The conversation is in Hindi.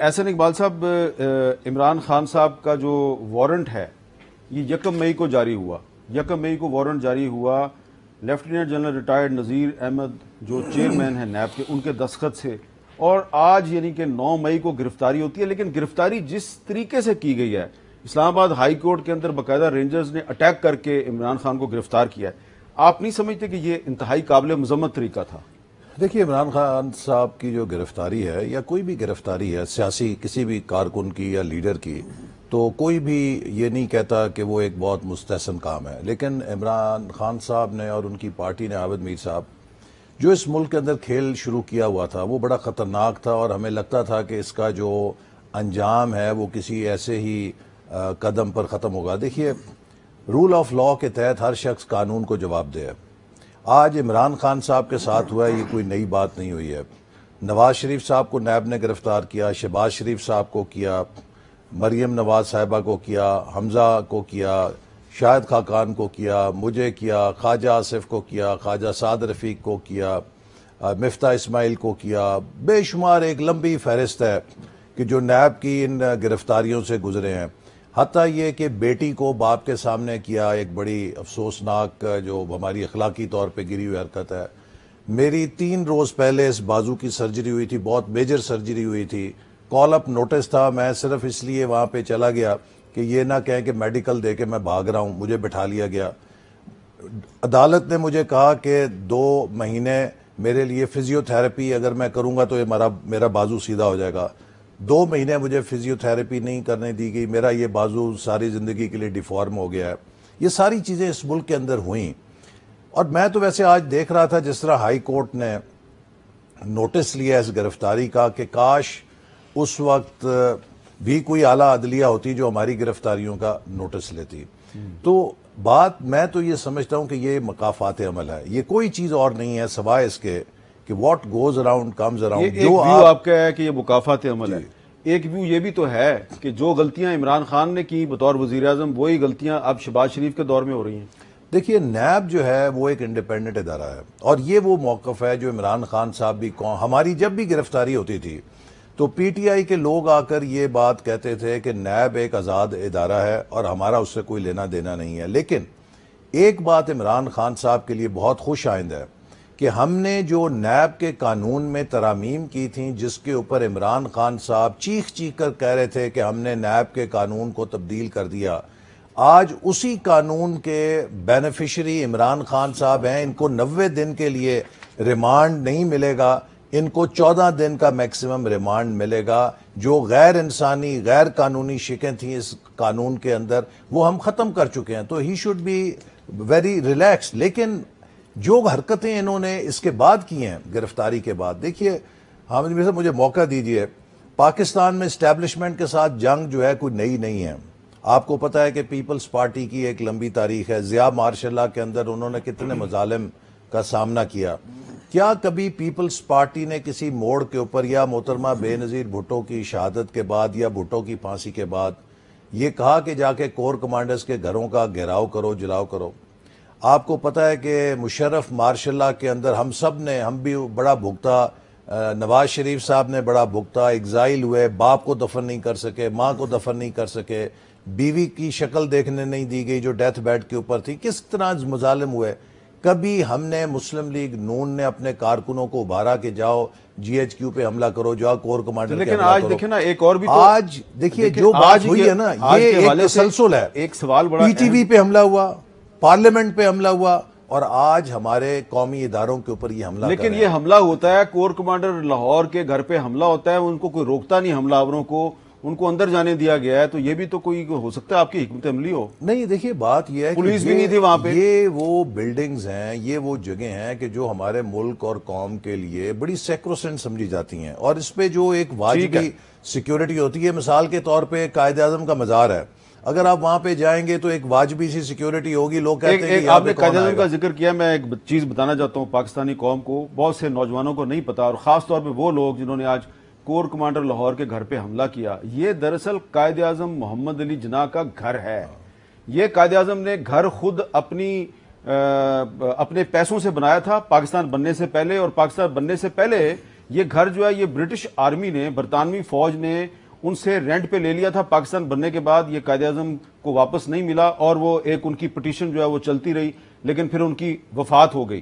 एहसन इकबाल साहब, इमरान खान साहब का जो वारंट है ये 1 मई को जारी हुआ। 1 मई को वारंट जारी हुआ। लेफ्टिनेंट जनरल रिटायर्ड नज़ीर अहमद जो चेयरमैन हैं नैब के, उनके दस्तखत से, और आज यानी कि 9 मई को गिरफ्तारी होती है। लेकिन गिरफ्तारी जिस तरीके से की गई है, इस्लामाबाद हाई कोर्ट के अंदर बाकायदा रेंजर्स ने अटैक करके इमरान खान को गिरफ्तार किया है, आप नहीं समझते कि ये इंतहाई काबिल मजम्मत तरीका था? देखिए, इमरान खान साहब की जो गिरफ्तारी है या कोई भी गिरफ्तारी है सियासी किसी भी कारकुन की या लीडर की, तो कोई भी ये नहीं कहता कि वो एक बहुत मुस्तहसन काम है। लेकिन इमरान खान साहब ने और उनकी पार्टी ने, आबिद मीर साहब, जो इस मुल्क के अंदर खेल शुरू किया हुआ था वो बड़ा ख़तरनाक था और हमें लगता था कि इसका जो अंजाम है वो किसी ऐसे ही कदम पर ख़त्म होगा। देखिए, रूल ऑफ लॉ के तहत हर शख्स कानून को जवाब दे। आज इमरान खान साहब के साथ हुआ है, ये कोई नई बात नहीं हुई है। नवाज शरीफ साहब को नैब ने गिरफ्तार किया, शहबाज शरीफ साहब को किया, मरियम नवाज साहिबा को किया, हमजा को किया, शाहिद खाकान को किया, मुझे किया, ख्वाजा आसिफ को किया, ख्वाजा साद रफ़ीक को किया, मिफ्ता इस्माइल को किया। बेशुमार एक लंबी फहरिस्त है कि जो नैब की इन गिरफ्तारियों से गुजरे हैं। हत्ता ये कि बेटी को बाप के सामने किया, एक बड़ी अफसोसनाक जो हमारी अखलाकी तौर पे गिरी हुई हरकत है। मेरी 3 रोज़ पहले इस बाजू की सर्जरी हुई थी, बहुत मेजर सर्जरी हुई थी। कॉल अप नोटिस था, मैं सिर्फ इसलिए वहाँ पे चला गया कि ये ना कहें कि मेडिकल दे के मैं भाग रहा हूँ। मुझे बिठा लिया गया। अदालत ने मुझे कहा कि 2 महीने मेरे लिए फिजियोथेरेपी अगर मैं करूँगा तो ये मेरा बाजू सीधा हो जाएगा। 2 महीने मुझे फिजियोथेरेपी नहीं करने दी गई। मेरा ये बाजू सारी ज़िंदगी के लिए डिफॉर्म हो गया है। ये सारी चीज़ें इस मुल्क के अंदर हुई। और मैं तो वैसे आज देख रहा था जिस तरह हाई कोर्ट ने नोटिस लिया इस गिरफ्तारी का, कि काश उस वक्त भी कोई आला अदलिया होती जो हमारी गिरफ्तारियों का नोटिस लेती। तो बात मैं तो ये समझता हूँ कि ये मकाफात अमल है, ये कोई चीज़ और नहीं है सिवाय इसके कि what goes around comes around. एक व्यू आपका है कि ये मुकाफात अमल है, एक व्यू ये भी तो है कि जो गलतियां इमरान खान ने की बतौर वजीर आजम, वही गलतियां अब शहबाज शरीफ के दौर में हो रही हैं। देखिए, नैब जो है वो एक इंडिपेंडेंट इदारा है और ये वो मौक़िफ़ है जो इमरान खान साहब भी हमारी जब भी गिरफ्तारी होती थी तो पीटीआई के लोग आकर ये बात कहते थे कि नैब एक आज़ाद इदारा है और हमारा उससे कोई लेना देना नहीं है। लेकिन एक बात इमरान खान साहब के लिए बहुत खुश आइंद है कि हमने जो नैब के कानून में तरामीम की थी, जिसके ऊपर इमरान खान साहब चीख चीख कर कह रहे थे कि हमने नैब के कानून को तब्दील कर दिया, आज उसी कानून के बेनिफिशरी इमरान खान साहब हैं। इनको 90 दिन के लिए रिमांड नहीं मिलेगा, इनको 14 दिन का मैक्सिमम रिमांड मिलेगा। जो गैर इंसानी गैर कानूनी शिकें थी इस कानून के अंदर वो हम ख़त्म कर चुके हैं, तो he should be very relax. लेकिन जो हरकतें इन्होंने इसके बाद की हैं गिरफ्तारी के बाद, देखिए हामिद मिर्ज़ा मुझे मौका दीजिए, पाकिस्तान में इस्टेब्लिशमेंट के साथ जंग जो है कोई नई नहीं है। आपको पता है कि पीपल्स पार्टी की एक लंबी तारीख है। ज़िया मार्शल्लाह के अंदर उन्होंने कितने मजालिम का सामना किया। क्या कभी पीपल्स पार्टी ने किसी मोड़ के ऊपर या मोहतरमा बेनज़ीर भुट्टो की शहादत के बाद या भुट्टो की फांसी के बाद ये कहा कि जाके कोर कमांडर्स के घरों का घेराव करो, जलाओ करो? आपको पता है कि मुशर्रफ मार्शल्लाह के अंदर हम भी बड़ा भुगता, नवाज शरीफ साहब ने बड़ा भुगता, एग्जाइल हुए, बाप को दफन नहीं कर सके, माँ को दफन नहीं कर सके, बीवी की शक्ल देखने नहीं दी गई जो डेथ बेड के ऊपर थी। किस तरह मुजालिम हुए। कभी हमने मुस्लिम लीग नून ने अपने कारकुनों को उभारा कि जाओ जीएचक्यू पे हमला करो, जाओ कोर कमांडर लेकिन आज देखिए ना, एक और भी तो आज देखिए जो बात हुई है ना, ये एक तसलसल है। एक सवाल बड़ा, पीटीवी पे हमला हुआ, पार्लियामेंट पे हमला हुआ और आज हमारे कौमी इदारों के ऊपर ये हमला। लेकिन ये हमला होता है, कोर कमांडर लाहौर के घर पे हमला होता है, उनको कोई रोकता नहीं, हमलावरों को उनको अंदर जाने दिया गया है। तो ये भी तो कोई हो सकता है आपकी हिकमत अमली हो। नहीं, देखिए बात ये है पुलिस भी नहीं थी वहां पे। ये वो बिल्डिंग्स हैं, ये वो जगह हैं कि जो हमारे मुल्क और कौम के लिए बड़ी सैक्रोसेंट समझी जाती हैं और इस पे जो एक वाजिबी सिक्योरिटी होती है। मिसाल के तौर पे कायदे आज़म का मज़ार है, अगर आप वहां पे जाएंगे तो एक वाजिबी सी सिक्योरिटी होगी। लोग कहते हैं कि आपने कायदे आज़म का जिक्र किया, मैं एक चीज बताना चाहता हूँ पाकिस्तानी कौम को, बहुत से नौजवानों को नहीं पता, और खास तौर पर वो लोग जिन्होंने आज कोर कमांडर लाहौर के घर पे हमला किया। ये दरअसल कायदे आज़म मोहम्मद अली जिन्ना का घर है। ये कायदे आज़म ने घर खुद अपने पैसों से बनाया था पाकिस्तान बनने से पहले, और पाकिस्तान बनने से पहले ये घर जो है ये ब्रिटिश आर्मी ने, बरतानवी फौज ने उनसे रेंट पे ले लिया था पाकिस्तान बनने के बाद। ये कायदे आज़म को वापस नहीं मिला और वो एक उनकी पिटीशन जो है वो चलती रही, लेकिन फिर उनकी वफात हो गई।